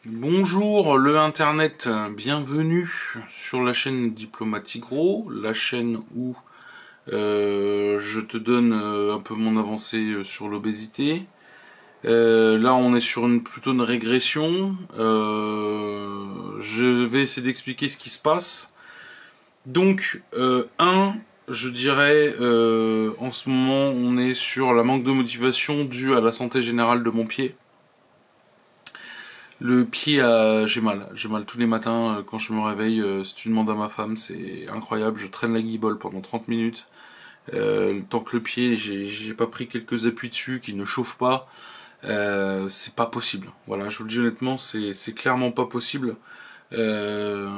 Bonjour le internet, bienvenue sur la chaîne Diplomatigro, la chaîne où je te donne un peu mon avancée sur l'obésité. Là on est sur plutôt une régression. Je vais essayer d'expliquer ce qui se passe. Donc, je dirais, en ce moment on est sur la manque de motivation due à la santé générale de mon pied. Le pied, j'ai mal tous les matins quand je me réveille. Si tu demandes à ma femme, c'est incroyable. Je traîne la guibole pendant 30 minutes. Tant que le pied, j'ai pas pris quelques appuis dessus qui ne chauffent pas, c'est pas possible. Voilà, je vous le dis honnêtement, c'est clairement pas possible. Euh,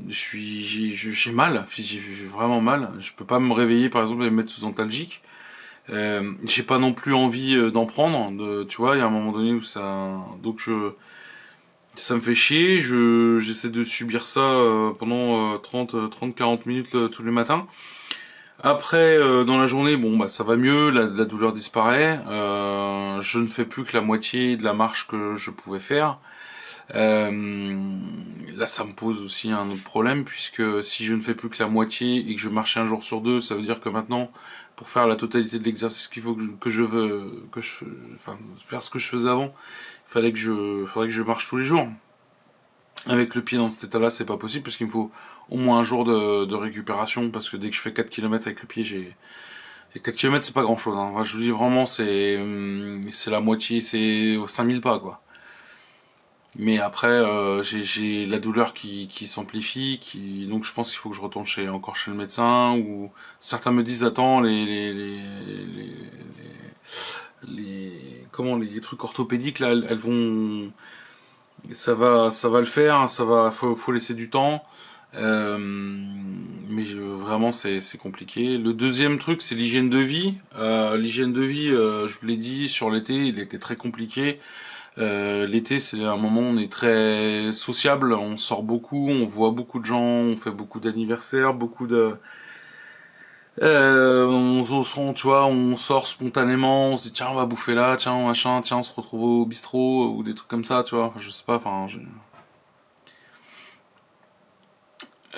j'ai mal, j'ai vraiment mal. Je peux pas me réveiller par exemple et me mettre sous antalgique. J'ai pas non plus envie d'en prendre. Tu vois, il y a un moment donné où donc ça me fait chier, j'essaie de subir ça pendant 30-40 minutes tous les matins. Après, dans la journée, bon bah ça va mieux, la douleur disparaît. Je ne fais plus que la moitié de la marche que je pouvais faire. Là, ça me pose aussi un autre problème, puisque si je ne fais plus que la moitié et que je marche un jour sur deux, ça veut dire que maintenant, pour faire la totalité de l'exercice qu'il faut que je veux, enfin, faire ce que je faisais avant, faudrait que je marche tous les jours. Avec le pied dans cet état-là, c'est pas possible, parce qu'il me faut au moins un jour de récupération, parce que dès que je fais 4 km avec le pied, et 4 km c'est pas grand chose, hein. Enfin, je vous dis vraiment, c'est la moitié, c'est 5000 pas, quoi. Mais après, j'ai la douleur qui s'amplifie, donc je pense qu'il faut que je retourne encore chez le médecin, ou certains me disent, attends, les trucs orthopédiques, là, elles vont, ça va le faire, faut laisser du temps. Euh, mais vraiment c'est compliqué. Le deuxième truc c'est l'hygiène de vie. L'hygiène de vie, je vous l'ai dit, sur l'été il était très compliqué. L'été c'est un moment où on est très sociable, on sort beaucoup, on voit beaucoup de gens, on fait beaucoup d'anniversaires, tu vois, on sort spontanément, on se dit tiens on va bouffer là, tiens machin, tiens on se retrouve au bistrot ou des trucs comme ça, tu vois. Enfin, je sais pas,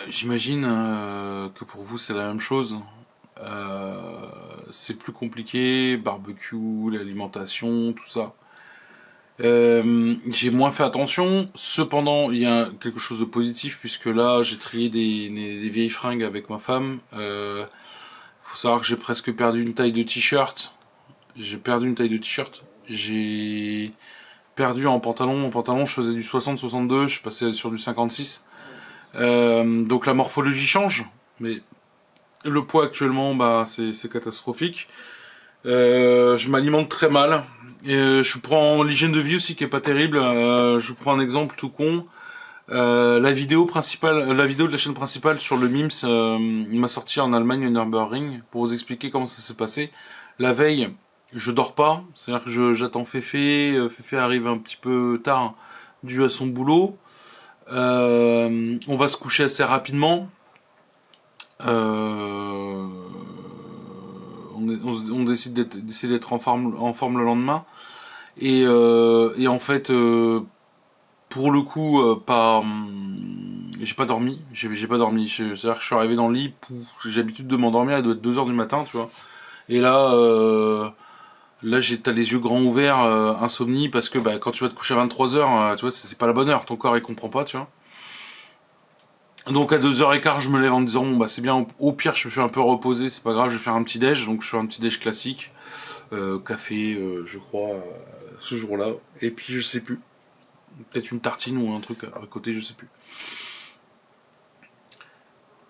j'imagine que pour vous c'est la même chose. C'est plus compliqué, barbecue, l'alimentation, tout ça. J'ai moins fait attention. Cependant, il y a quelque chose de positif puisque là, j'ai trié des vieilles fringues avec ma femme. Faut savoir que j'ai presque perdu une taille de t-shirt. J'ai perdu une taille de t-shirt. J'ai perdu en pantalon. Mon pantalon, je faisais du 60-62, je suis passé sur du 56. Donc la morphologie change, mais le poids actuellement, bah, c'est catastrophique. Je m'alimente très mal. Je prends l'hygiène de vie aussi qui est pas terrible. Je vous prends un exemple tout con. La vidéo de la chaîne principale sur le Mims, il m'a sorti en Allemagne une Nürburgring pour vous expliquer comment ça s'est passé. La veille, je dors pas, c'est-à-dire que j'attends Féfé. Féfé arrive un petit peu tard, dû à son boulot. On va se coucher assez rapidement. Euh, on décide d'essayer d'être en forme le lendemain. Et en fait, pour le coup, j'ai pas dormi. J'ai pas dormi. C'est-à-dire que je suis arrivé dans le lit, j'ai l'habitude de m'endormir, il doit être 2 heures du matin, tu vois. Et là, t'as les yeux grands ouverts, insomnie, parce que bah, quand tu vas te coucher à 23 heures, tu vois, c'est pas la bonne heure. Ton corps il comprend pas, tu vois. Donc à 2h15, je me lève en me disant bon bah c'est bien, au pire je suis un peu reposé, c'est pas grave, je vais faire un petit déj, donc je fais un petit déj classique, café, je crois, ce jour-là, et puis je sais plus, peut-être une tartine ou un truc à côté, je sais plus.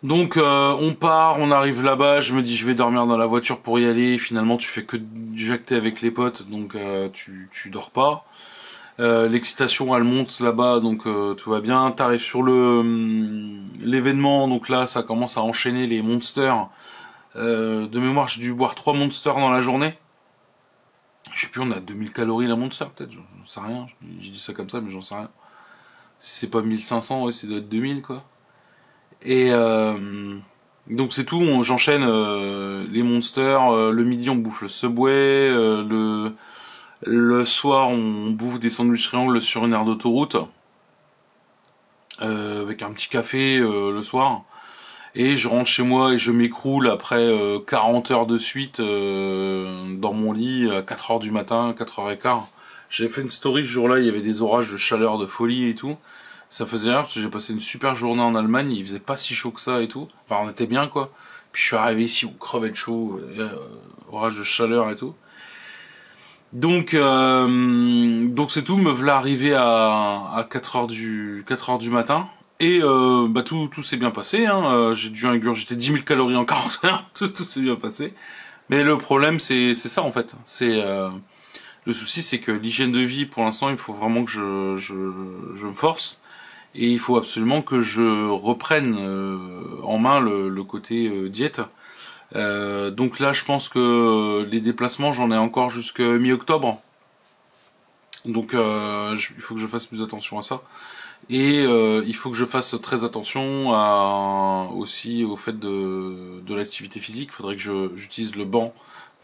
Donc on part, on arrive là-bas, je me dis je vais dormir dans la voiture pour y aller, finalement tu fais que jacter avec les potes, donc tu dors pas. L'excitation elle monte là-bas, donc tout va bien. T'arrives sur l'événement, donc là ça commence à enchaîner les monsters. De mémoire, j'ai dû boire 3 monsters dans la journée. Je sais plus, on a 2000 calories la monster peut-être, j'en sais rien. J'ai dit ça comme ça, mais j'en sais rien. Si c'est pas 1500, ouais, ça doit être 2000 quoi. Et donc c'est tout, j'enchaîne les monsters. Le midi on bouffe le Subway, Le soir, on bouffe des sandwichs triangles sur une aire d'autoroute, avec un petit café le soir. Et je rentre chez moi et je m'écroule après 40 heures de suite dans mon lit à 4 heures du matin, 4h15. J'avais fait une story ce jour-là, il y avait des orages de chaleur, de folie et tout. Ça faisait rire parce que j'ai passé une super journée en Allemagne, il faisait pas si chaud que ça et tout. Enfin, on était bien quoi. Puis je suis arrivé ici, on crevait de chaud, orage de chaleur et tout. Donc c'est tout, me voilà arrivé à 4 heures du matin. Et bah tout s'est bien passé, hein. J'ai dû ingurgiter 10 000 calories en 40 heures, tout s'est bien passé. Mais le problème c'est ça en fait. Le souci c'est que l'hygiène de vie pour l'instant il faut vraiment que je me force. Et il faut absolument que je reprenne en main le côté diète. Donc là je pense que les déplacements j'en ai encore jusqu'à mi-octobre. Donc il faut que je fasse plus attention à ça. Et il faut que je fasse très attention aussi au fait de l'activité physique. Il faudrait que j'utilise le banc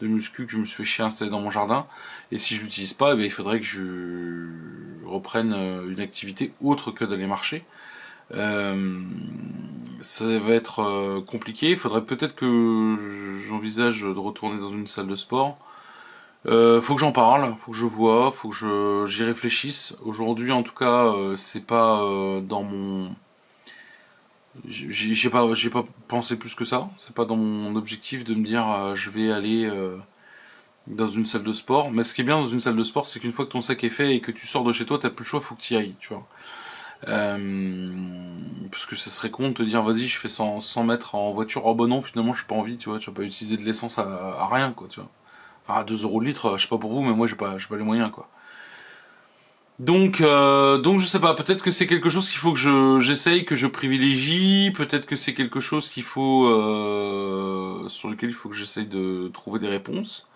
de muscu que je me suis fait chier installer dans mon jardin. Et si je l'utilise pas, eh bien, il faudrait que je reprenne une activité autre que d'aller marcher. Euh, Ça va être compliqué. Il faudrait peut-être que j'envisage de retourner dans une salle de sport. Faut que j'en parle, faut que je vois, faut que j'y réfléchisse. Aujourd'hui, en tout cas, c'est pas dans mon, j'ai pas pensé plus que ça. C'est pas dans mon objectif de me dire je vais aller dans une salle de sport. Mais ce qui est bien dans une salle de sport, c'est qu'une fois que ton sac est fait et que tu sors de chez toi, t'as plus le choix, faut que tu y ailles, tu vois. Parce que ça serait con de te dire vas-y, je fais 100 mètres en voiture. Oh bah non, finalement, j'ai pas envie, tu vois. Tu vas pas utiliser de l'essence à rien, quoi, tu vois. Enfin, à 2 euros le litre, je sais pas pour vous, mais moi j'ai pas les moyens quoi. Donc je sais pas, peut-être que c'est quelque chose qu'il faut que j'essaye, que je privilégie, peut-être que c'est quelque chose qu'il faut sur lequel il faut que j'essaye de trouver des réponses.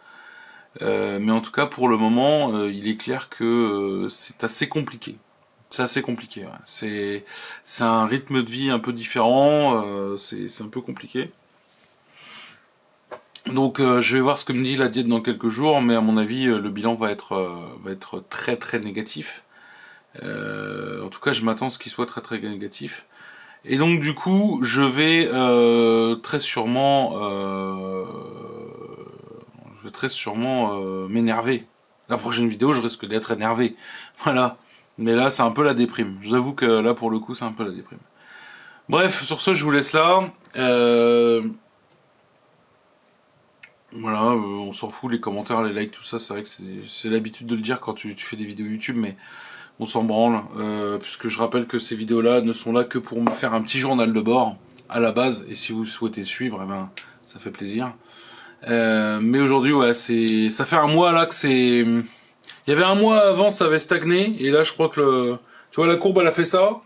Mais en tout cas pour le moment, il est clair que c'est assez compliqué. C'est assez compliqué. Ouais. C'est un rythme de vie un peu différent. C'est un peu compliqué. Donc je vais voir ce que me dit la diète dans quelques jours, mais à mon avis le bilan va être très très négatif. En tout cas je m'attends à ce qu'il soit très très négatif. Et donc du coup je vais très sûrement m'énerver. La prochaine vidéo je risque d'être énervé. Voilà. Mais là c'est un peu la déprime. Je vous avoue que là pour le coup c'est un peu la déprime. Bref, sur ce je vous laisse là. Voilà, on s'en fout, les commentaires, les likes, tout ça, c'est vrai que c'est l'habitude de le dire quand tu fais des vidéos YouTube, mais on s'en branle, puisque je rappelle que ces vidéos-là ne sont là que pour me faire un petit journal de bord, à la base, et si vous souhaitez suivre, eh ben, ça fait plaisir. Mais aujourd'hui, ouais, ça fait un mois là que c'est... Il y avait un mois avant, ça avait stagné, et là, je crois que tu vois, la courbe, elle a fait ça.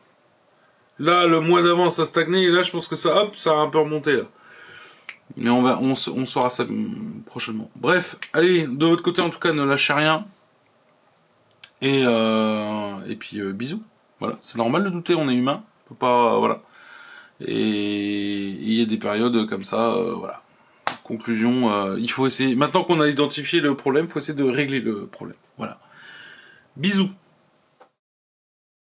Là, le mois d'avant, ça stagnait, et là, je pense que ça, hop, ça a un peu remonté, là. Mais on saura ça prochainement. Bref, allez, de votre côté en tout cas, ne lâchez rien. Et puis bisous. Voilà, c'est normal de douter, on est humain. On peut pas, voilà. Et il y a des périodes comme ça, voilà. Conclusion, il faut essayer. Maintenant qu'on a identifié le problème, il faut essayer de régler le problème. Voilà. Bisous.